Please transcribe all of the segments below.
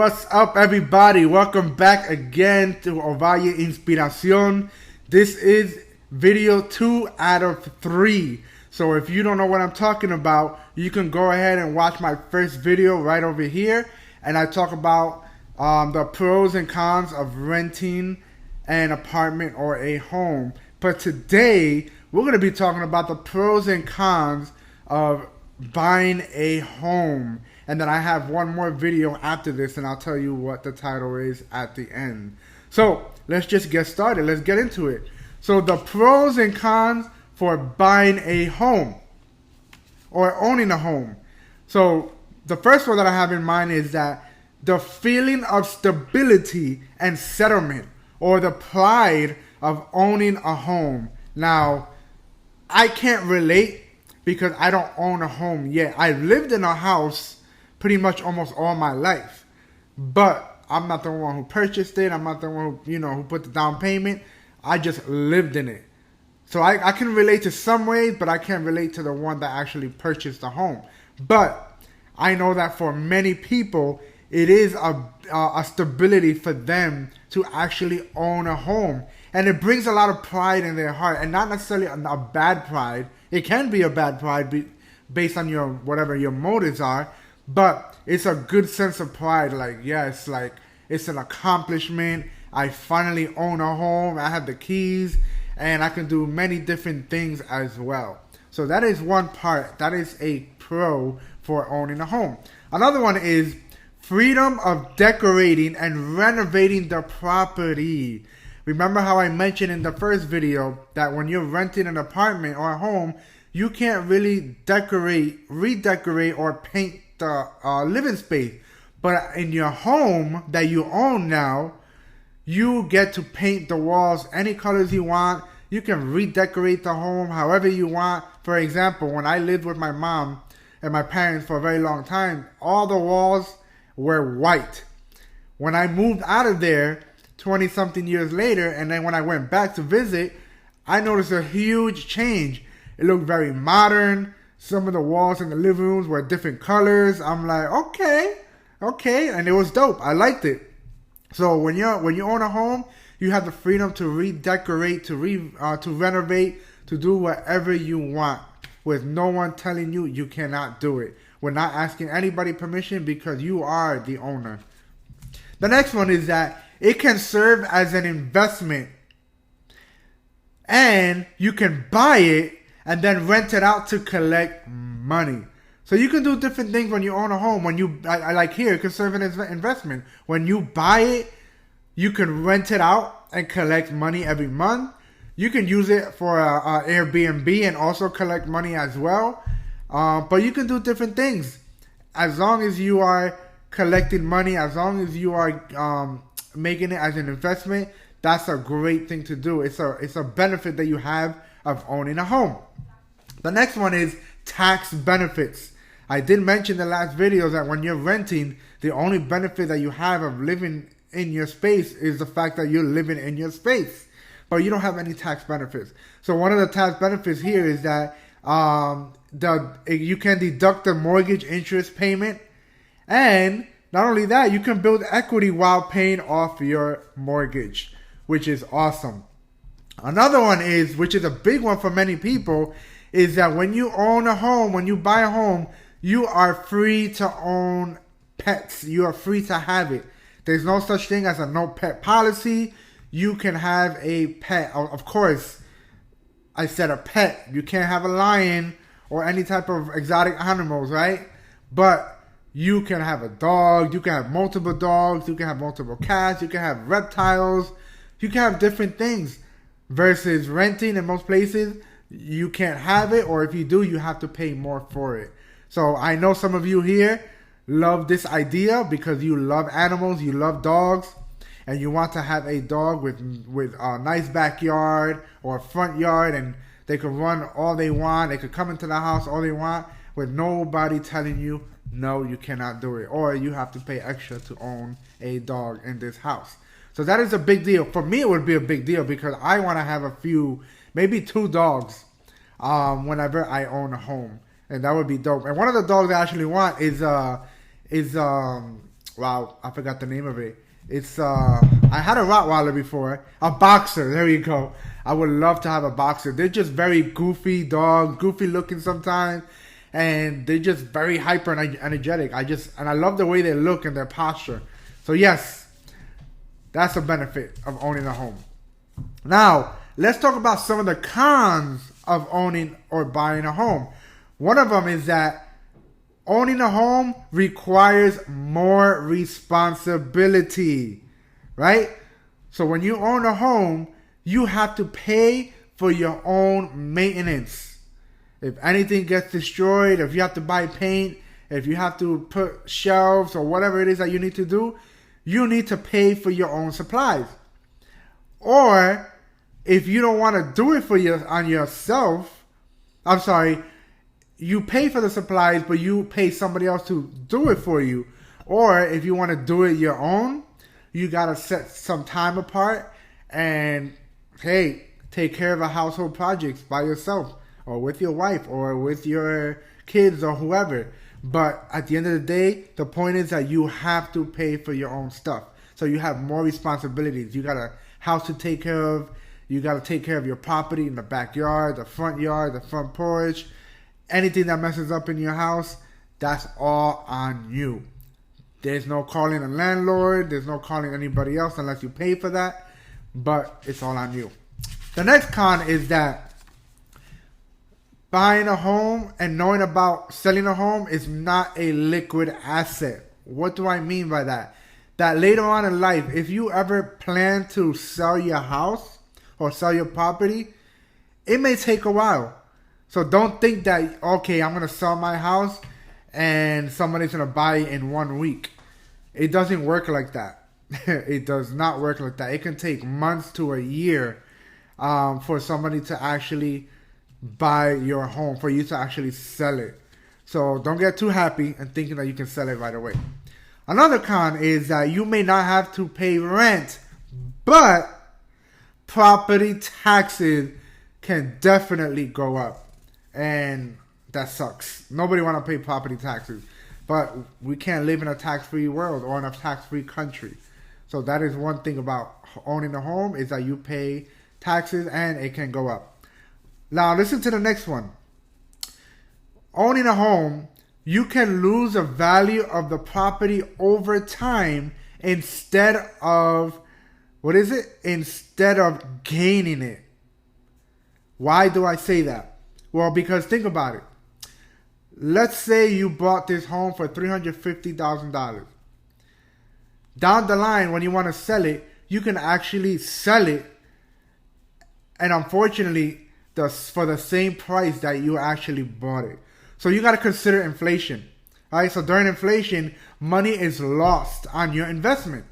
What's up, everybody? Welcome back again to Ovalle Inspiración. This is video 2 out of 3. So if you don't know what I'm talking about, you can go ahead and watch my first video right over here. And I talk about the pros and cons of renting an apartment or a home. But today, we're going to be talking about the pros and cons of buying a home. And then I have one more video after this, and I'll tell you what the title is at the end. So let's just get started. Let's get into it. So the pros and cons for buying a home or owning a home. So the first one that I have in mind is that the feeling of stability and settlement, or the pride of owning a home. Now, I can't relate because I don't own a home yet. I've lived in a house pretty much almost all my life, but I'm not the one who purchased it. I'm not the one who put the down payment. I just lived in it. So I can relate to some ways, but I can't relate to the one that actually purchased the home. But I know that for many people, it is a stability for them to actually own a home. And it brings a lot of pride in their heart, and not necessarily a bad pride. It can be a bad pride based on whatever your motives are. But it's a good sense of pride. It's an accomplishment. I finally own a home. I have the keys, and I can do many different things as well. So that is one part. That is a pro for owning a home. Another one is freedom of decorating and renovating the property. Remember how I mentioned in the first video that when you're renting an apartment or a home, you can't really redecorate, or paint the living space. But in your home that you own now, you get to paint the walls any colors you want. You can redecorate the home however you want. For example, when I lived with my mom and my parents for a very long time, all the walls were white. When I moved out of there 20 something years later, and then when I went back to visit, I noticed a huge change. It looked very modern. Some of the walls in the living rooms were different colors. I'm like, okay, and it was dope. I liked it. So when you own a home, you have the freedom to redecorate, to renovate, to do whatever you want, with no one telling you you cannot do it. We're not asking anybody permission because you are the owner. The next one is that it can serve as an investment, and you can buy it and then rent it out to collect money. So you can do different things when you own a home. When like here, it can serve as an investment. When you buy it, you can rent it out and collect money every month. You can use it for Airbnb and also collect money as well. But you can do different things. As long as you are collecting money, as long as you are making it as an investment, that's a great thing to do. It's a benefit that you have of owning a home. The next one is tax benefits. I did mention in the last video that when you're renting, the only benefit that you have of living in your space is the fact that you're living in your space, but you don't have any tax benefits. So one of the tax benefits here is that you can deduct the mortgage interest payment, and not only that, you can build equity while paying off your mortgage, which is awesome. Another one is, which is a big one for many people, is that when you own a home, when you buy a home, you are free to own pets. You are free to have it. There's no such thing as a no pet policy. You can have a pet. Of course, I said a pet. You can't have a lion or any type of exotic animals, right? But you can have a dog. You can have multiple dogs. You can have multiple cats. You can have reptiles. You can have different things. Versus renting in most places, you can't have it, or if you do, you have to pay more for it. So I know some of you here love this idea because you love animals, you love dogs, and you want to have a dog with a nice backyard or a front yard, and they can run all they want. They could come into the house all they want with nobody telling you, no, you cannot do it, or you have to pay extra to own a dog in this house. So that is a big deal. For me, it would be a big deal because I want to have a few, maybe 2 dogs whenever I own a home. And that would be dope. And one of the dogs I actually want is wow, I forgot the name of it. It's I had a Rottweiler before, a boxer. There you go. I would love to have a boxer. They're just very goofy dogs, goofy looking sometimes, and they're just very hyper and energetic. I love the way they look and their posture. So yes, that's a benefit of owning a home. Now let's talk about some of the cons of owning or buying a home. One of them is that owning a home requires more responsibility, right? So when you own a home, you have to pay for your own maintenance. If anything gets destroyed, if you have to buy paint, if you have to put shelves or whatever it is that you need to do, you need to pay for your own supplies. Or if you don't want to do it you pay for the supplies, but you pay somebody else to do it for you. Or if you want to do it your own, you got to set some time apart and, hey, take care of a household projects by yourself or with your wife or with your kids or whoever. But at the end of the day, the point is that you have to pay for your own stuff. So you have more responsibilities. You got a house to take care of. You got to take care of your property in the backyard, the front porch. Anything that messes up in your house, that's all on you. There's no calling a landlord. There's no calling anybody else unless you pay for that. But it's all on you. The next con is that buying a home and knowing about selling a home is not a liquid asset. What do I mean by that? That later on in life, if you ever plan to sell your house or sell your property, it may take a while. So don't think that, okay, I'm going to sell my house and somebody's going to buy it in 1 week. It doesn't work like that. It does not work like that. It can take months to a year for somebody to actually buy your home, for you to actually sell it. So don't get too happy and thinking that you can sell it right away. Another con is that you may not have to pay rent, but property taxes can definitely go up. And that sucks. Nobody want to pay property taxes. But we can't live in a tax-free world or in a tax-free country. So that is one thing about owning a home, is that you pay taxes and it can go up. Now listen to the next one. Owning a home, you can lose the value of the property over time instead of gaining it. Why do I say that? Well, because think about it. Let's say you bought this home for $350,000. Down the line, when you want to sell it, you can actually sell it, and unfortunately, for the same price that you actually bought it. So you got to consider inflation. All right? So during inflation, money is lost on your investment.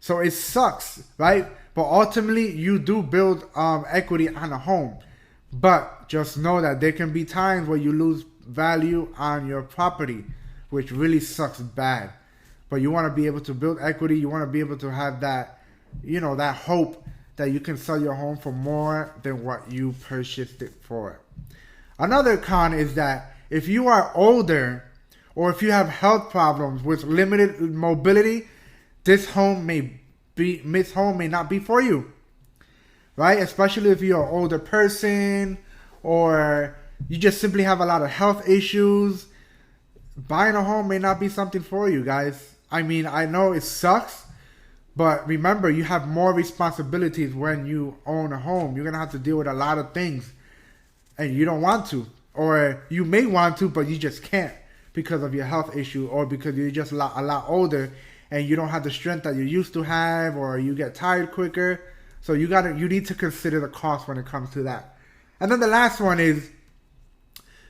So it sucks, right? But ultimately, you do build equity on a home. But just know that there can be times where you lose value on your property, which really sucks bad. But you want to be able to build equity. You want to be able to have that, that hope that you can sell your home for more than what you purchased it for. Another con is that if you are older or if you have health problems with limited mobility, this home may not be for you. Right? Especially if you're an older person or you just simply have a lot of health issues. Buying a home may not be something for you, guys. I mean, I know it sucks, but remember, you have more responsibilities when you own a home. You're going to have to deal with a lot of things and you don't want to. Or you may want to, but you just can't because of your health issue or because you're just a lot older and you don't have the strength that you used to have, or you get tired quicker. So you need to consider the cost when it comes to that. And then the last one is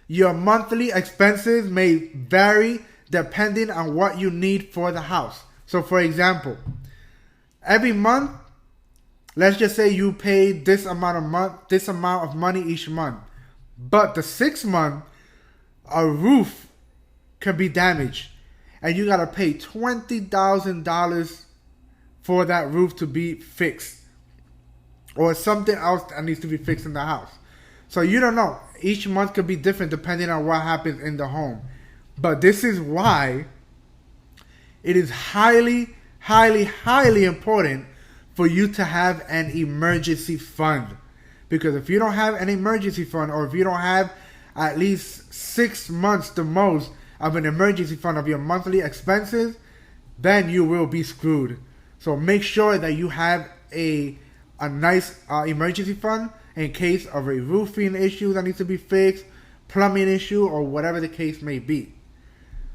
your monthly expenses may vary depending on what you need for the house. So for example, every month, let's just say you pay this amount of money each month. But the 6th month, a roof can be damaged and you got to pay $20,000 for that roof to be fixed. Or something else that needs to be fixed in the house. So you don't know. Each month could be different depending on what happens in the home. But this is why it is highly, highly, highly important for you to have an emergency fund. Because if you don't have an emergency fund, or if you don't have at least 6 months the most of an emergency fund of your monthly expenses, then you will be screwed. So make sure that you have a nice emergency fund in case of a roofing issue that needs to be fixed, plumbing issue, or whatever the case may be.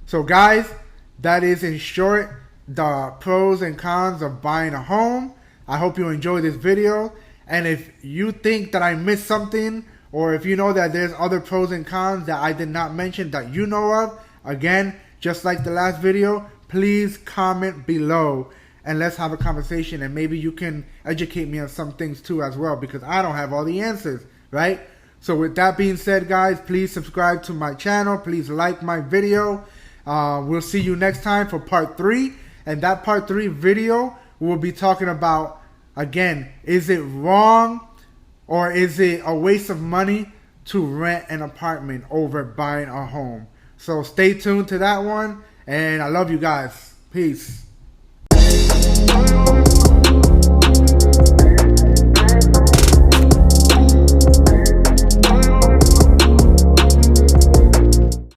So guys, that is in short the pros and cons of buying a home. I hope you enjoyed this video, and if you think that I missed something, or if you know that there's other pros and cons that I did not mention that you know of, again, just like the last video, please comment below and let's have a conversation, and maybe you can educate me on some things too as well, because I don't have all the answers, right? So with that being said, guys, please subscribe to my channel. Please like my video. We'll see you next time for part 3. And that part 3 video will be talking about, again, is it wrong or is it a waste of money to rent an apartment over buying a home? So stay tuned to that one, and I love you guys. Peace.